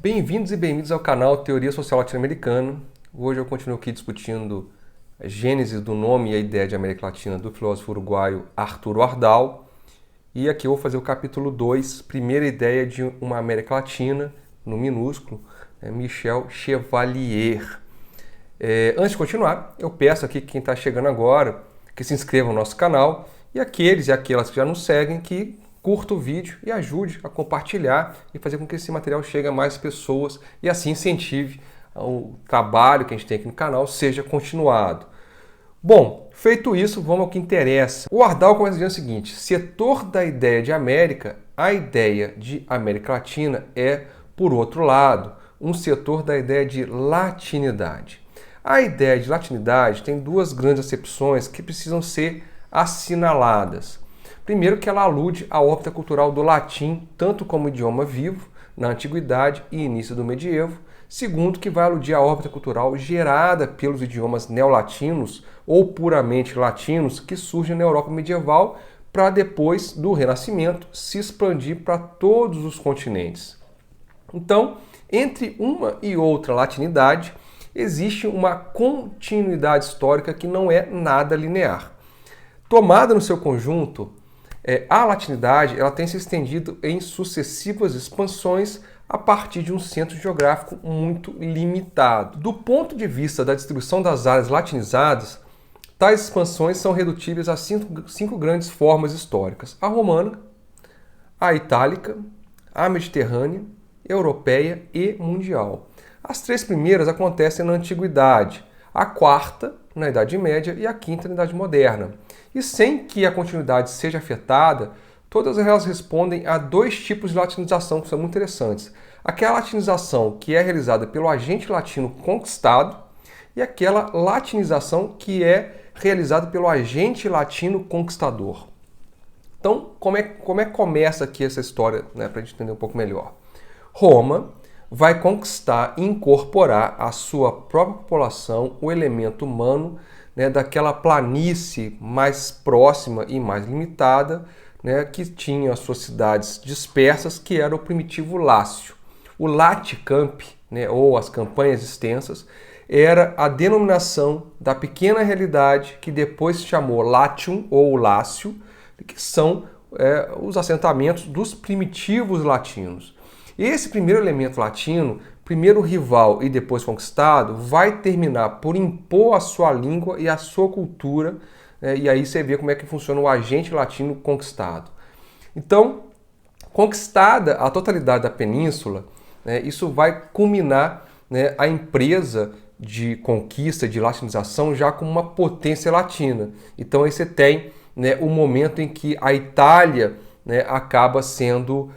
Bem-vindos e bem-vindos ao canal Teoria Social Latino-Americana. Hoje eu continuo aqui discutindo a gênese do nome e a ideia de América Latina do filósofo uruguaio Arturo Ardal. E aqui eu vou fazer o capítulo 2, primeira ideia de uma América Latina, no minúsculo, Michel Chevalier. Antes de continuar, eu peço aqui que quem está chegando agora, que se inscreva no nosso canal, e aqueles e aquelas que já nos seguem, que curta o vídeo e ajude a compartilhar e fazer com que esse material chegue a mais pessoas e assim incentive o trabalho que a gente tem aqui no canal seja continuado. Bom, feito isso, vamos ao que interessa. O Ardal começa dizendo o seguinte: setor da ideia de América, a ideia de América Latina é, por outro lado, um setor da ideia de latinidade. A ideia de latinidade tem duas grandes acepções que precisam ser assinaladas. Primeiro, que ela alude à órbita cultural do latim, tanto como idioma vivo, na antiguidade e início do medievo. Segundo, que vai aludir à órbita cultural gerada pelos idiomas neolatinos ou puramente latinos que surgem na Europa medieval para depois do Renascimento se expandir para todos os continentes. Então, entre uma e outra latinidade, existe uma continuidade histórica que não é nada linear. Tomada no seu conjunto, a latinidade ela tem se estendido em sucessivas expansões a partir de um centro geográfico muito limitado. Do ponto de vista da distribuição das áreas latinizadas, tais expansões são redutíveis a cinco grandes formas históricas: a romana, a itálica, a mediterrânea, europeia e mundial. As três primeiras acontecem na antiguidade, a quarta na Idade Média e a quinta na Idade Moderna. E sem que a continuidade seja afetada, todas elas respondem a dois tipos de latinização que são muito interessantes. Aquela latinização que é realizada pelo agente latino conquistado e aquela latinização que é realizada pelo agente latino conquistador. Então, como é que começa aqui essa história, para a gente entender um pouco melhor? Roma vai conquistar e incorporar à sua própria população o elemento humano, daquela planície mais próxima e mais limitada, que tinha as suas cidades dispersas, que era o primitivo Lácio. O Laticamp, ou as campanhas extensas, era a denominação da pequena realidade que depois se chamou Latium ou Lácio, que são os assentamentos dos primitivos latinos. Esse primeiro elemento latino, primeiro rival e depois conquistado, vai terminar por impor a sua língua e a sua cultura, e aí você vê como é que funciona o agente latino conquistado. Então, conquistada a totalidade da península, isso vai culminar a empresa de conquista, de latinização, já como uma potência latina. Então aí você tem o momento em que a Itália acaba sendo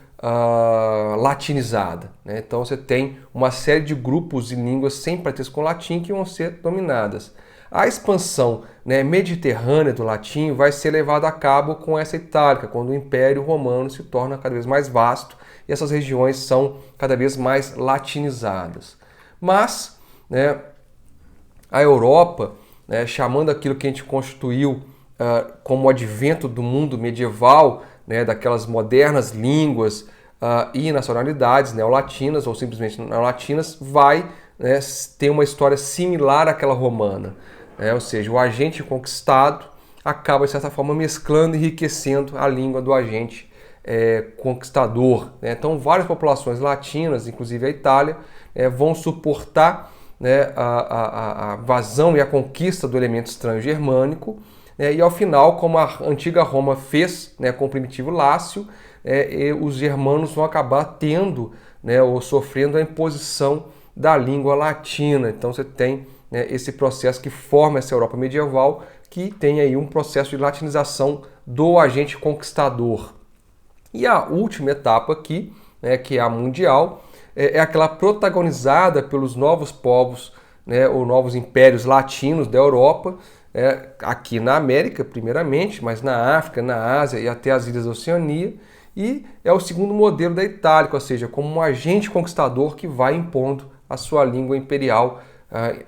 latinizada. Então você tem uma série de grupos e línguas sem parentesco com o latim que vão ser dominadas. A expansão mediterrânea do latim vai ser levada a cabo com essa itálica, quando o Império Romano se torna cada vez mais vasto e essas regiões são cada vez mais latinizadas. Mas a Europa, chamando aquilo que a gente constituiu como o advento do mundo medieval, daquelas modernas línguas e nacionalidades neolatinas ou simplesmente neolatinas, vai ter uma história similar àquela romana. Ou seja, o agente conquistado acaba, de certa forma, mesclando e enriquecendo a língua do agente conquistador. Então, várias populações latinas, inclusive a Itália, vão suportar a vazão e a conquista do elemento estranho germânico, e ao final, como a antiga Roma fez com o primitivo Lácio, os germanos vão acabar tendo ou sofrendo a imposição da língua latina. Então você tem esse processo que forma essa Europa medieval, que tem aí um processo de latinização do agente conquistador. E a última etapa aqui, que é a mundial, é aquela protagonizada pelos novos povos, ou novos impérios latinos da Europa, aqui na América, primeiramente, mas na África, na Ásia e até as ilhas da Oceania, e é o segundo modelo da Itálica, ou seja, como um agente conquistador que vai impondo a sua língua imperial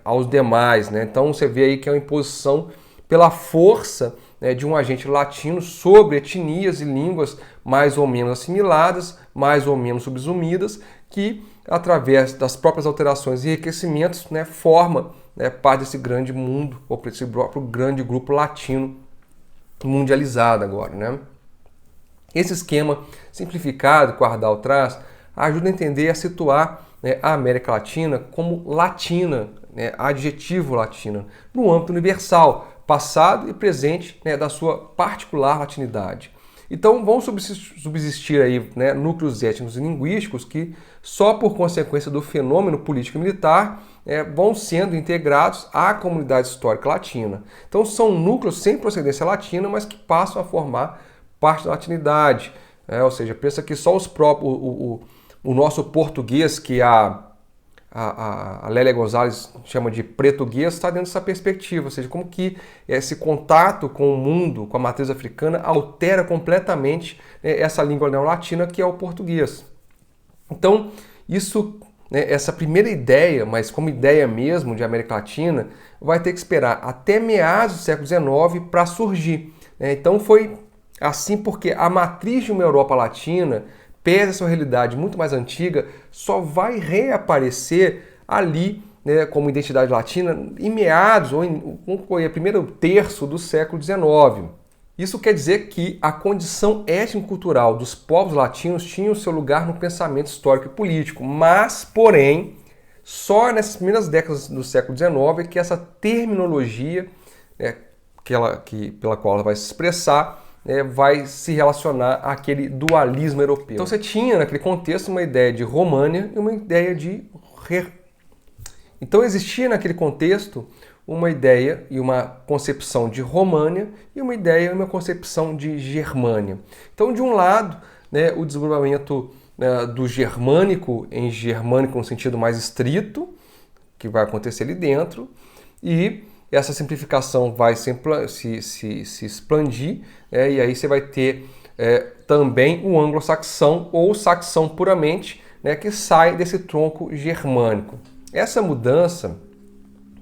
aos demais. Então você vê aí que é uma imposição pela força de um agente latino sobre etnias e línguas mais ou menos assimiladas, mais ou menos subsumidas, que através das próprias alterações e enriquecimentos, né, forma, né, parte desse grande mundo, ou desse próprio grande grupo latino mundializado agora, né? Esse esquema simplificado que o Ardal traz ajuda a entender e a situar, né, a América Latina como latina, né, adjetivo latina, no âmbito universal, passado e presente, né, da sua particular latinidade. Então vão subsistir aí, né, núcleos étnicos e linguísticos que, só por consequência do fenômeno político e militar, vão sendo integrados à comunidade histórica latina. Então são núcleos sem procedência latina, mas que passam a formar parte da latinidade. Ou seja, pensa que só os próprios, o nosso português, que a Lélia Gonzalez chama de pretuguês, está dentro dessa perspectiva, ou seja, como que esse contato com o mundo, com a matriz africana, altera completamente, né, essa língua neolatina que é o português. Então, isso, né, essa primeira ideia, mas como ideia mesmo de América Latina, vai ter que esperar até meados do século XIX para surgir. Então foi assim porque a matriz de uma Europa Latina, pese a sua realidade muito mais antiga, só vai reaparecer ali, né, como identidade latina em meados, ou em primeiro terço do século XIX. Isso quer dizer que a condição étnico-cultural dos povos latinos tinha o seu lugar no pensamento histórico e político, mas, porém, só nessas primeiras décadas do século XIX é que essa terminologia, né, pela qual ela vai se expressar, vai se relacionar àquele dualismo europeu. Então você tinha naquele contexto uma ideia de România e uma ideia de... Então existia naquele contexto uma ideia e uma concepção de România e uma ideia e uma concepção de Germânia. Então, de um lado, né, o desenvolvimento, né, do germânico em germânico no sentido mais estrito, que vai acontecer ali dentro, e essa simplificação vai se expandir, e aí você vai ter também o anglo-saxão ou saxão puramente, né, que sai desse tronco germânico. Essa mudança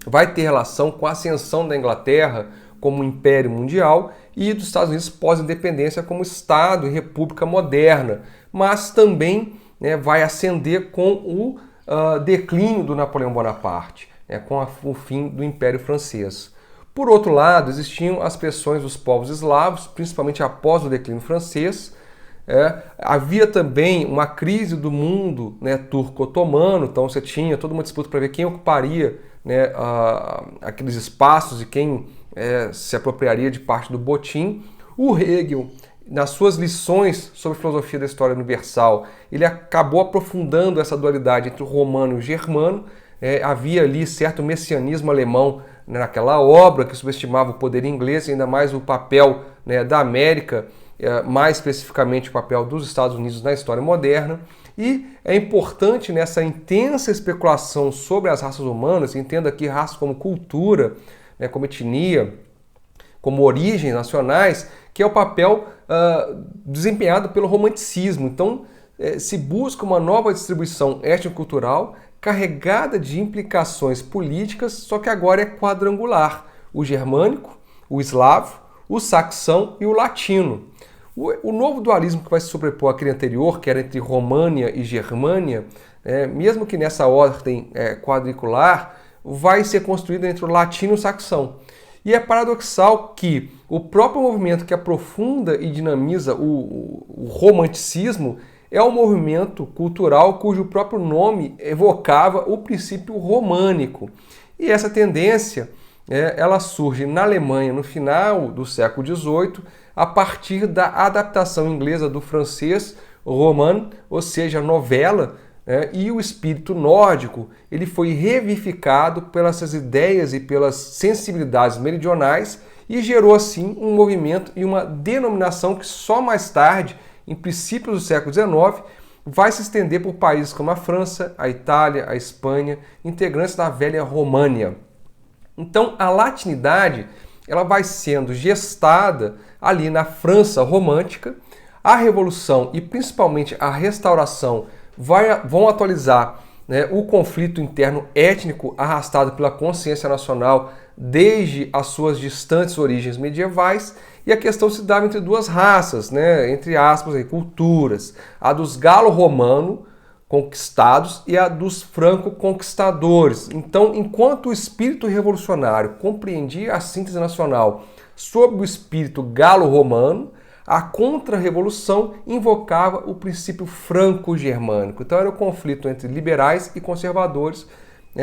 vai ter relação com a ascensão da Inglaterra como império mundial e dos Estados Unidos pós-independência como Estado e República moderna, mas também, né, vai ascender com o declínio do Napoleão Bonaparte, com o fim do Império Francês. Por outro lado, existiam as pressões dos povos eslavos, principalmente após o declínio francês. Havia também uma crise do mundo, né, turco-otomano, então você tinha toda uma disputa para ver quem ocuparia, né, aqueles espaços e quem se apropriaria de parte do botim. O Hegel, nas suas lições sobre filosofia da história universal, ele acabou aprofundando essa dualidade entre o romano e o germano. Havia ali certo messianismo alemão, né, naquela obra que subestimava o poder inglês e ainda mais o papel, né, da América, mais especificamente o papel dos Estados Unidos na história moderna. E é importante nessa intensa especulação sobre as raças humanas, entenda aqui raça como cultura, né, como etnia, como origens nacionais, que é o papel desempenhado pelo romanticismo. Então, se busca uma nova distribuição étnico-cultural carregada de implicações políticas, só que agora é quadrangular: o germânico, o eslavo, o saxão e o latino. O novo dualismo que vai se sobrepor àquele anterior, que era entre România e Germânia, mesmo que nessa ordem quadricular, vai ser construído entre o latino e o saxão. E é paradoxal que o próprio movimento que aprofunda e dinamiza o romanticismo é um movimento cultural cujo próprio nome evocava o princípio românico. E essa tendência, ela surge na Alemanha no final do século XVIII, a partir da adaptação inglesa do francês roman, ou seja, novela, e o espírito nórdico ele foi revivificado pelas essas ideias e pelas sensibilidades meridionais e gerou assim um movimento e uma denominação que só mais tarde, em princípios do século XIX, vai se estender por países como a França, a Itália, a Espanha, integrantes da velha România. Então a latinidade ela vai sendo gestada ali na França romântica. A Revolução e principalmente a Restauração vão atualizar, né, o conflito interno étnico arrastado pela consciência nacional desde as suas distantes origens medievais, e a questão se dava entre duas raças, né, entre aspas, culturas, a dos galo-romano conquistados e a dos franco-conquistadores. Então, enquanto o espírito revolucionário compreendia a síntese nacional sob o espírito galo-romano, a contra-revolução invocava o princípio franco-germânico. Então era o conflito entre liberais e conservadores,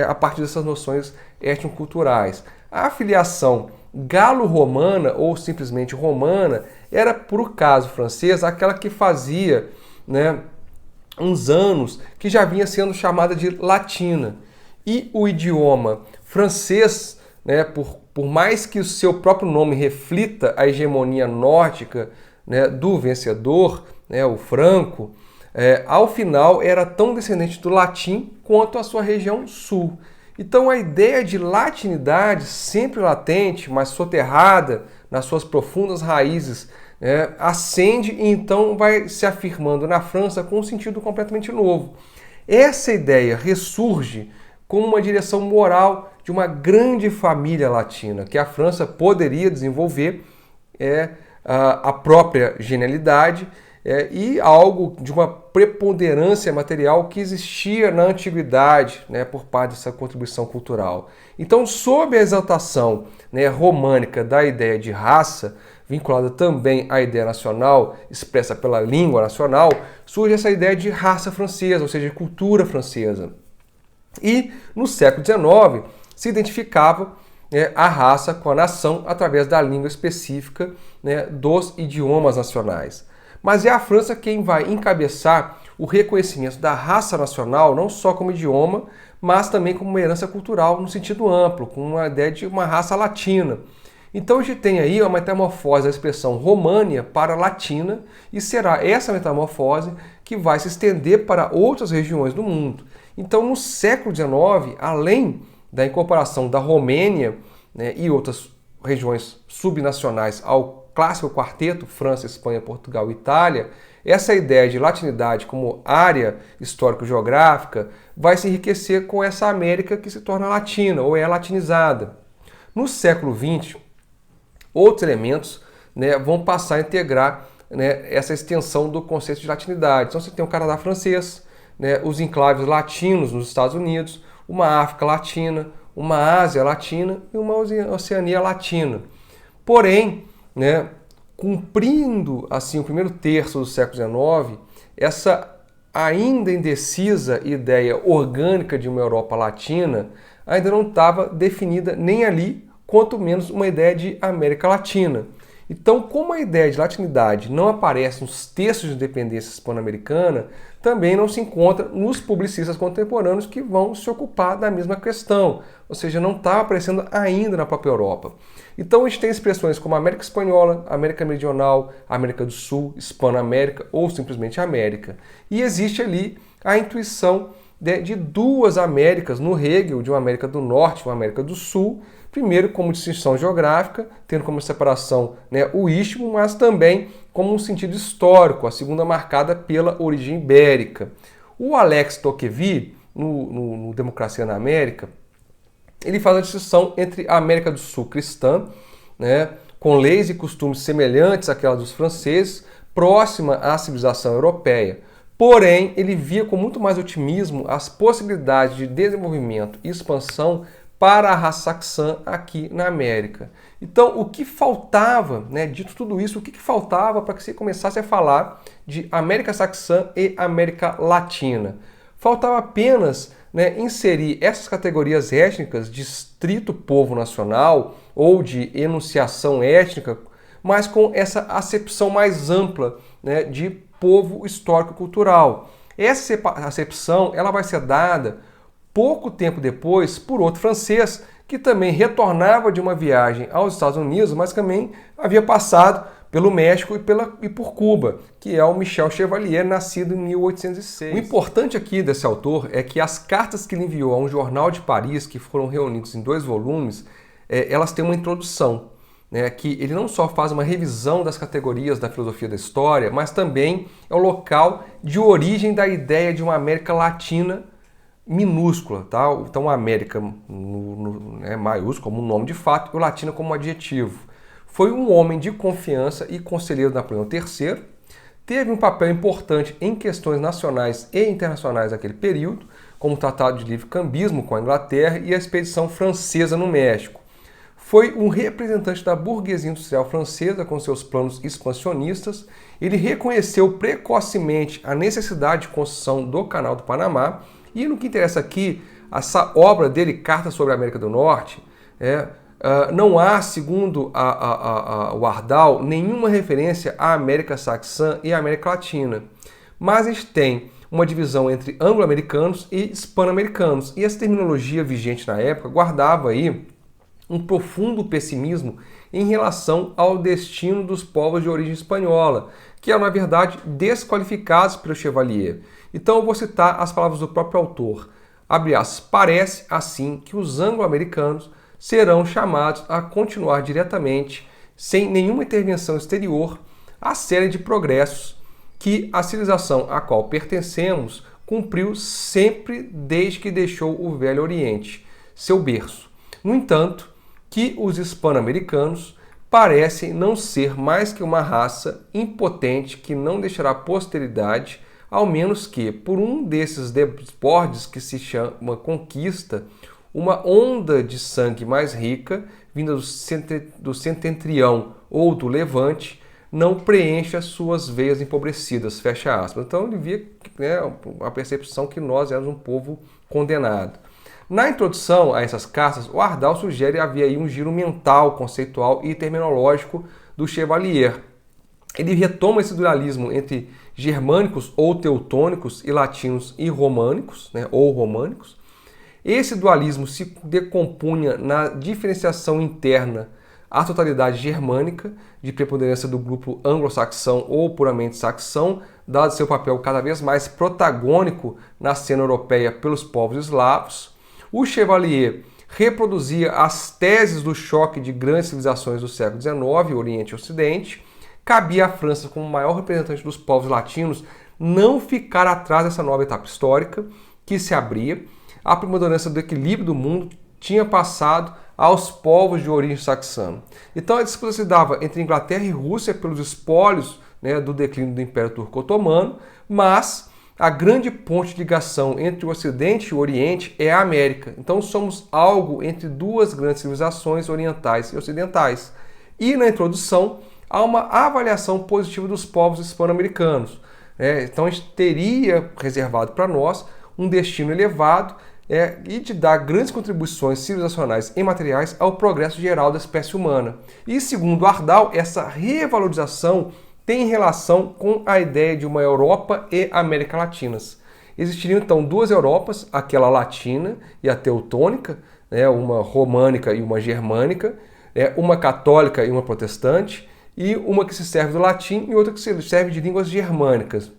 a partir dessas noções étnico-culturais. A filiação galo-romana ou simplesmente romana era, por caso francês, aquela que fazia, uns anos que já vinha sendo chamada de latina. E o idioma francês, por mais que o seu próprio nome reflita a hegemonia nórdica, do vencedor, o franco, ao final era tão descendente do latim quanto a sua região sul. Então a ideia de latinidade, sempre latente, mas soterrada nas suas profundas raízes, ascende e então vai se afirmando na França com um sentido completamente novo. Essa ideia ressurge como uma direção moral de uma grande família latina, que a França poderia desenvolver a própria genialidade e algo de uma preponderância material que existia na antiguidade, por parte dessa contribuição cultural. Então, sob a exaltação românica da ideia de raça, vinculada também à ideia nacional, expressa pela língua nacional, surge essa ideia de raça francesa, ou seja, de cultura francesa. E, no século XIX, se identificava a raça com a nação através da língua específica dos idiomas nacionais. Mas é a França quem vai encabeçar o reconhecimento da raça nacional, não só como idioma, mas também como uma herança cultural no sentido amplo, com uma ideia de uma raça latina. Então a gente tem aí uma metamorfose da expressão românia para latina, e será essa metamorfose que vai se estender para outras regiões do mundo. Então no século XIX, além da incorporação da Romênia e outras regiões subnacionais ao clássico quarteto, França, Espanha, Portugal e Itália, essa ideia de latinidade como área histórico-geográfica vai se enriquecer com essa América que se torna latina ou é latinizada. No século XX, outros elementos vão passar a integrar essa extensão do conceito de latinidade. Então você tem o Canadá francês, os enclaves latinos nos Estados Unidos, uma África latina, uma Ásia latina e uma Oceania latina. Porém, cumprindo assim o primeiro terço do século XIX, essa ainda indecisa ideia orgânica de uma Europa latina ainda não estava definida nem ali, quanto menos uma ideia de América Latina. Então, como a ideia de latinidade não aparece nos textos de independência hispano-americana, também não se encontra nos publicistas contemporâneos que vão se ocupar da mesma questão, ou seja, não está aparecendo ainda na própria Europa. Então a gente tem expressões como América Espanhola, América Meridional, América do Sul, Hispano-América ou simplesmente América. E existe ali a intuição de duas Américas no Hegel, de uma América do Norte e uma América do Sul, primeiro como distinção geográfica, tendo como separação o istmo, mas também como um sentido histórico, a segunda marcada pela origem ibérica. O Alex Tocqueville, no Democracia na América, ele faz a distinção entre a América do Sul cristã, com leis e costumes semelhantes àquelas dos franceses, próxima à civilização europeia. Porém, ele via com muito mais otimismo as possibilidades de desenvolvimento e expansão para a raça saxã aqui na América. Então, o que faltava, dito tudo isso, o que faltava para que se começasse a falar de América saxã e América Latina? Faltava apenas inserir essas categorias étnicas de estrito povo nacional ou de enunciação étnica, mas com essa acepção mais ampla de povo histórico-cultural. Essa acepção ela vai ser dada pouco tempo depois por outro francês que também retornava de uma viagem aos Estados Unidos, mas também havia passado pelo México e por Cuba, que é o Michel Chevalier, nascido em 1806. O importante aqui desse autor é que as cartas que ele enviou a um jornal de Paris, que foram reunidos em 2 volumes, elas têm uma introdução, que ele não só faz uma revisão das categorias da filosofia da história, mas também é o local de origem da ideia de uma América Latina minúscula, tá? Então a América maiúsculo como um nome de fato e o Latina como um adjetivo. Foi um homem de confiança e conselheiro de Napoleão III, teve um papel importante em questões nacionais e internacionais daquele período, como o Tratado de Livre Cambismo com a Inglaterra e a expedição francesa no México. Foi um representante da burguesia industrial francesa com seus planos expansionistas. Ele reconheceu precocemente a necessidade de construção do Canal do Panamá. E no que interessa aqui, essa obra dele, Carta sobre a América do Norte, não há, segundo o Ardal, nenhuma referência à América Saxã e à América Latina. Mas a gente tem uma divisão entre anglo-americanos e hispano-americanos. E essa terminologia vigente na época guardava aí um profundo pessimismo em relação ao destino dos povos de origem espanhola, que eram, na verdade, desqualificados pelo Chevalier. Então eu vou citar as palavras do próprio autor. Abre aspas, parece, assim, que os anglo-americanos serão chamados a continuar diretamente, sem nenhuma intervenção exterior, a série de progressos que a civilização a qual pertencemos cumpriu sempre desde que deixou o Velho Oriente, seu berço. No entanto, que os hispano-americanos parecem não ser mais que uma raça impotente que não deixará posteridade, ao menos que, por um desses desbordes que se chama conquista, uma onda de sangue mais rica, vinda do setentrião ou do levante, não preencha suas veias empobrecidas, fecha aspas. Então ele via a percepção que nós éramos um povo condenado. Na introdução a essas cartas, o Ardal sugere havia aí um giro mental, conceitual e terminológico do Chevalier. Ele retoma esse dualismo entre germânicos ou teutônicos e latinos e românicos, ou românicos. Esse dualismo se decompunha na diferenciação interna à totalidade germânica, de preponderância do grupo anglo-saxão ou puramente saxão, dado seu papel cada vez mais protagônico na cena europeia pelos povos eslavos. O Chevalier reproduzia as teses do choque de grandes civilizações do século XIX, Oriente e Ocidente. Cabia à França, como maior representante dos povos latinos, não ficar atrás dessa nova etapa histórica que se abria. A preponderância do equilíbrio do mundo tinha passado aos povos de origem saxã. Então a disputa se dava entre Inglaterra e Rússia pelos espólios do declínio do Império Turco-Otomano, mas a grande ponte de ligação entre o Ocidente e o Oriente é a América. Então somos algo entre duas grandes civilizações orientais e ocidentais. E na introdução há uma avaliação positiva dos povos hispano-americanos. Então a gente teria reservado para nós um destino elevado e de dar grandes contribuições civilizacionais e materiais ao progresso geral da espécie humana. E segundo Ardal, essa revalorização tem relação com a ideia de uma Europa e América Latinas. Existiriam então duas Europas, aquela latina e a teutônica, uma românica e uma germânica, uma católica e uma protestante, e uma que se serve do latim e outra que se serve de línguas germânicas.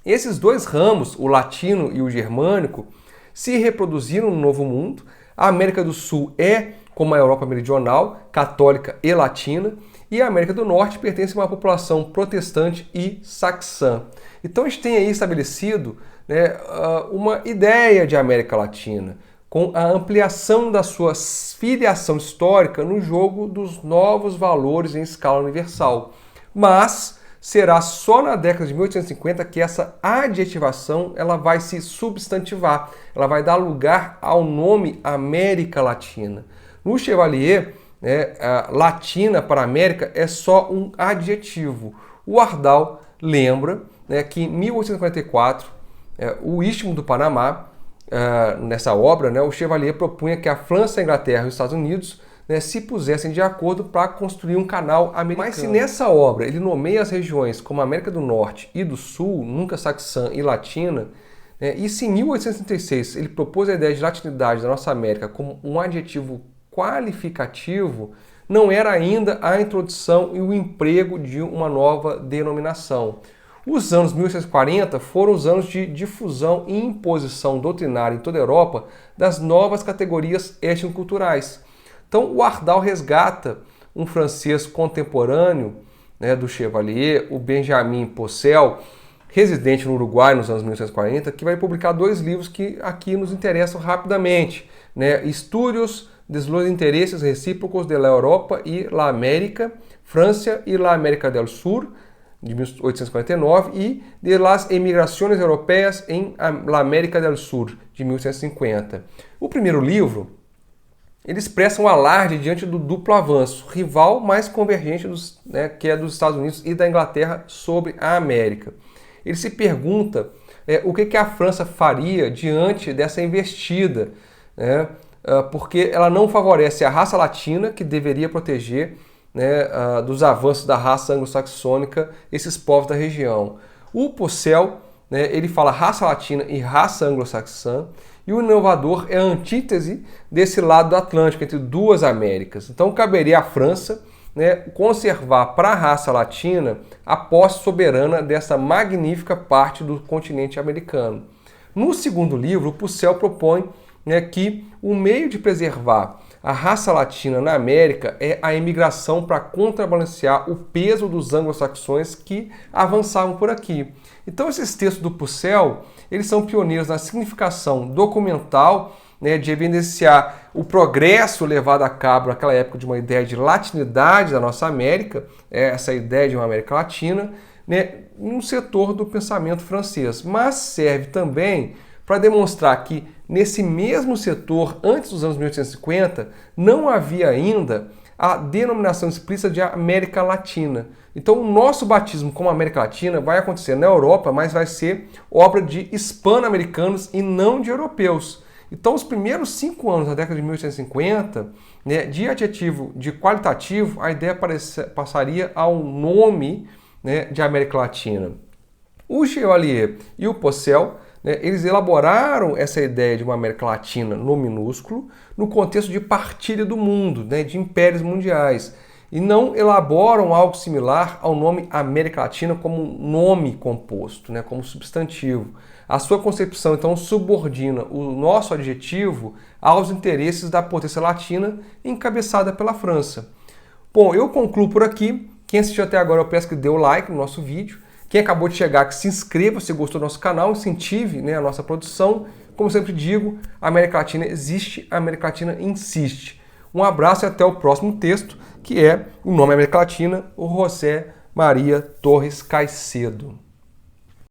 Esses dois ramos, o latino e o germânico, se reproduziram no Novo Mundo. A América do Sul é, como a Europa meridional, católica e latina, e a América do Norte pertence a uma população protestante e saxã. Então a gente tem aí estabelecido uma ideia de América Latina, com a ampliação da sua filiação histórica no jogo dos novos valores em escala universal. Mas será só na década de 1850 que essa adjetivação ela vai se substantivar, ela vai dar lugar ao nome América Latina. No Chevalier, Latina para América é só um adjetivo. O Ardal lembra que em 1844, o Istmo do Panamá, nessa obra, o Chevalier propunha que a França, a Inglaterra e os Estados Unidos se pusessem de acordo para construir um canal americano. Mas se nessa obra ele nomeia as regiões como América do Norte e do Sul, nunca saxã e latina, e se em 1836 ele propôs a ideia de latinidade da nossa América como um adjetivo qualificativo, não era ainda a introdução e o emprego de uma nova denominação. Os anos 1840 foram os anos de difusão e imposição doutrinária em toda a Europa das novas categorias étnico-culturais. Então o Ardal resgata um francês contemporâneo do Chevalier, o Benjamin Pocel, residente no Uruguai nos anos 1840, que vai publicar dois livros que aqui nos interessam rapidamente. Estudios de los intereses recíprocos de la Europa y la América, Francia y la América del Sur, de 1849, e de Las Emigraciones Europeas en la América del Sur, de 1850. O primeiro livro, ele expressa um alarde diante do duplo avanço, rival mais convergente que é dos Estados Unidos e da Inglaterra sobre a América. Ele se pergunta o que a França faria diante dessa investida, porque ela não favorece a raça latina, que deveria proteger dos avanços da raça anglo-saxônica esses povos da região. O Purcell, ele fala raça latina e raça anglo-saxã, e o inovador é a antítese desse lado do Atlântico, entre duas Américas. Então caberia à França conservar para a raça latina a posse soberana dessa magnífica parte do continente americano. No segundo livro, o Purcell propõe que o meio de preservar a raça latina na América é a imigração para contrabalancear o peso dos anglo-saxões que avançavam por aqui. Então esses textos do Purcell, eles são pioneiros na significação documental, de evidenciar o progresso levado a cabo naquela época de uma ideia de latinidade da nossa América, essa ideia de uma América Latina, num setor do pensamento francês, mas serve também para demonstrar que nesse mesmo setor, antes dos anos 1850, não havia ainda a denominação explícita de América Latina. Então o nosso batismo como América Latina vai acontecer na Europa, mas vai ser obra de hispano-americanos e não de europeus. Então os primeiros 5 anos da década de 1850, de adjetivo de qualitativo, a ideia passaria ao nome de América Latina. O Chevalier e o Purcell, eles elaboraram essa ideia de uma América Latina no minúsculo, no contexto de partilha do mundo, de impérios mundiais, e não elaboram algo similar ao nome América Latina como nome composto, como substantivo. A sua concepção, então, subordina o nosso adjetivo aos interesses da potência latina encabeçada pela França. Bom, eu concluo por aqui. Quem assistiu até agora, eu peço que dê o like no nosso vídeo. Quem acabou de chegar, que se inscreva se gostou do nosso canal, incentive a nossa produção. Como sempre digo, a América Latina existe, a América Latina insiste. Um abraço e até o próximo texto, que é o nome América Latina, o José Maria Torres Caicedo.